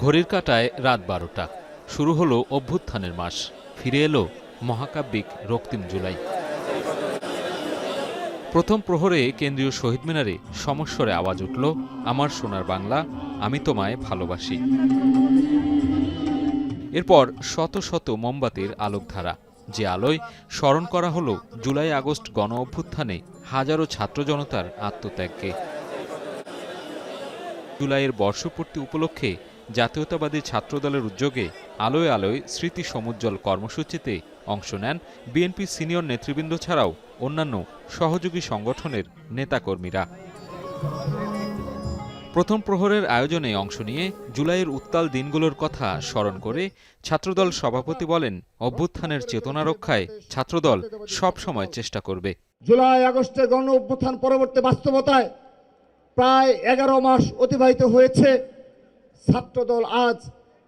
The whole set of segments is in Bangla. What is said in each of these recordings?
ঘড়ির কাঁটায় রাত 12টা। শুরু হলো অভ্যুত্থানের মাস, ফিরে এলো মহাকাব্যিক রক্তিম জুলাই। প্রথম প্রহরে কেন্দ্রীয় শহীদ মিনারে সমস্বরে আওয়াজ উঠল, আমার সোনার বাংলা, আমি তোমায় ভালোবাসি। এরপর শত শত মোমবাতির আলোকধারা, যে আলোয় স্মরণ করা হলো জুলাই আগস্ট গণ অভ্যুত্থানে হাজারো ছাত্র জনতার আত্মত্যাগকে। জুলাইয়ের বর্ষপূর্তি উপলক্ষে জাতীয়তাবাদী ছাত্রদলের উদ্যোগে আলোয় আলোয় স্মৃতি সমুজ্জ্বল কর্মসূচিতে অংশ নেন বিএনপি সিনিয়র নেতৃবৃন্দ ছাড়াও অন্যান্য সহযোগী সংগঠনের নেতাকর্মীরা। প্রথম প্রহরের আয়োজনে অংশ নিয়ে জুলাইয়ের উত্তাল দিনগুলোর কথা স্মরণ করে ছাত্রদল সভাপতি বলেন, অভ্যুত্থানের চেতনা রক্ষায় ছাত্রদল সব সময় চেষ্টা করবে। জুলাই আগস্টের গণ অভ্যুত্থান পরবর্তী বাস্তবতায় প্রায় 11 মাস অতিবাহিত হয়েছে। ছাত্রদল আজ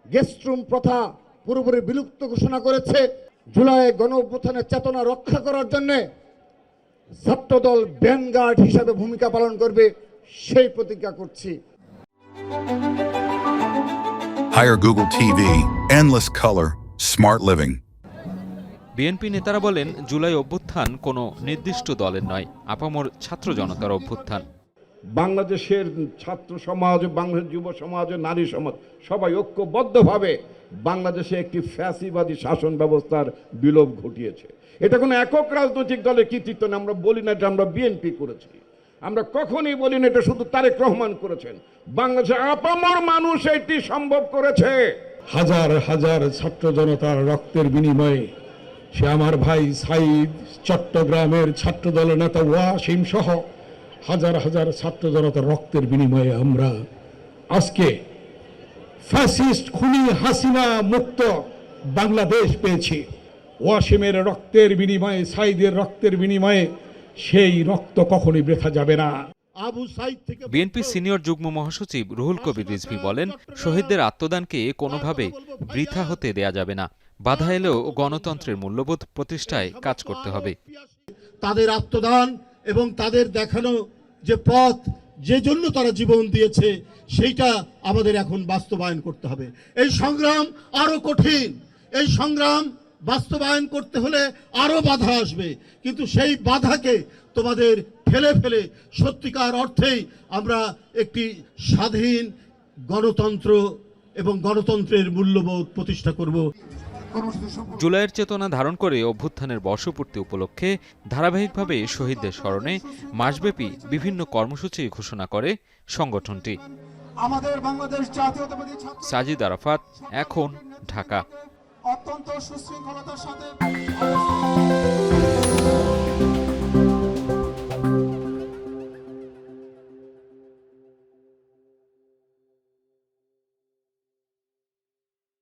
গেস্টরুম প্রথা পুরোপুরি বিলুপ্ত ঘোষণা করেছে। জুলাই গণ অভ্যুত্থানের চেতনা রক্ষা করার জন্য ছাত্রদল ভ্যানগার্ড হিসাবে ভূমিকা পালন করবে, সেই প্রতিজ্ঞা করছি। Hire Google TV, endless color, smart living. BNP নেতারা বলেন, জুলাই অভ্যুত্থান কোনো নির্দিষ্ট দলের নয়, আপামর ছাত্র জনতার অভ্যুত্থান। বাংলাদেশের ছাত্র সমাজ, বাংলাদেশের যুব সমাজ, নারী সমাজ সবাই ঐক্যবদ্ধভাবে বাংলাদেশে একটি ফ্যাসিবাদী শাসন ব্যবস্থার বিলোপ ঘটিয়েছে। এটা কোনো একক রাজনৈতিক দলের কৃতিত্ব না। আমরা বলি না এটা আমরা বিএনপি করেছি, আমরা কখনই বলি না এটা শুধু তারেক রহমান করেছেন। বাংলাদেশের আপামর মানুষ এটি সম্ভব করেছে। হাজার হাজার ছাত্র জনতার রক্তের বিনিময়ে, সে আমার ভাই সাইদ, চট্টগ্রামের ছাত্র দলের নেতা ওয়াসিম সহ হাজার হাজার ছাত্র জনতার রক্তের বিনিময়ে আমরা আজকে ফ্যাসিস্ট খুনি হাসিনা মুক্ত বাংলাদেশ পেয়েছি। ওয়াসিমের রক্তের বিনিময়ে, সাইদের রক্তের বিনিময়ে সেই রক্ত কখনই বৃথা যাবে না। বিএনপি সিনিয়র যুগ্ম মহাসচিব রুহুল কবির রিজভী বলেন, শহীদদের আত্মদানকে কোনোভাবে বৃথা হতে দেয়া যাবে না। বাধা এলেও গণতন্ত্রের মূল্যবোধ প্রতিষ্ঠায় কাজ করতে হবে। তাদের আত্মদান এবং তাদের দেখানো যে পথ, যে জন্য তারা জীবন দিয়েছে, সেইটা আমাদের এখন বাস্তবায়ন করতে হবে। এই সংগ্রাম আরো কঠিন, এই সংগ্রাম বাস্তবায়ন করতে হলে আরো বাধা আসবে, কিন্তু সেই বাধাকে তোমাদের ফেলে ফেলে সত্যিকার অর্থেই আমরা একটি স্বাধীন গণতন্ত্র এবং গণতন্ত্রের মূল্যবোধ প্রতিষ্ঠা করব। জুলাইয়ের চেতনা ধারণ করে অভ্যুত্থানের বর্ষপূর্তি উপলক্ষে ধারাবাহিকভাবে শহীদদের স্মরণে মাসব্যাপী বিভিন্ন কর্মসূচি ঘোষণা করে সংগঠনটি। আমাদের বাংলাদেশ জাতীয়তাবাদী সাজিদ আরাফাত, এখন, ঢাকা। অত্যন্ত সুশৃঙ্খলতার সাথে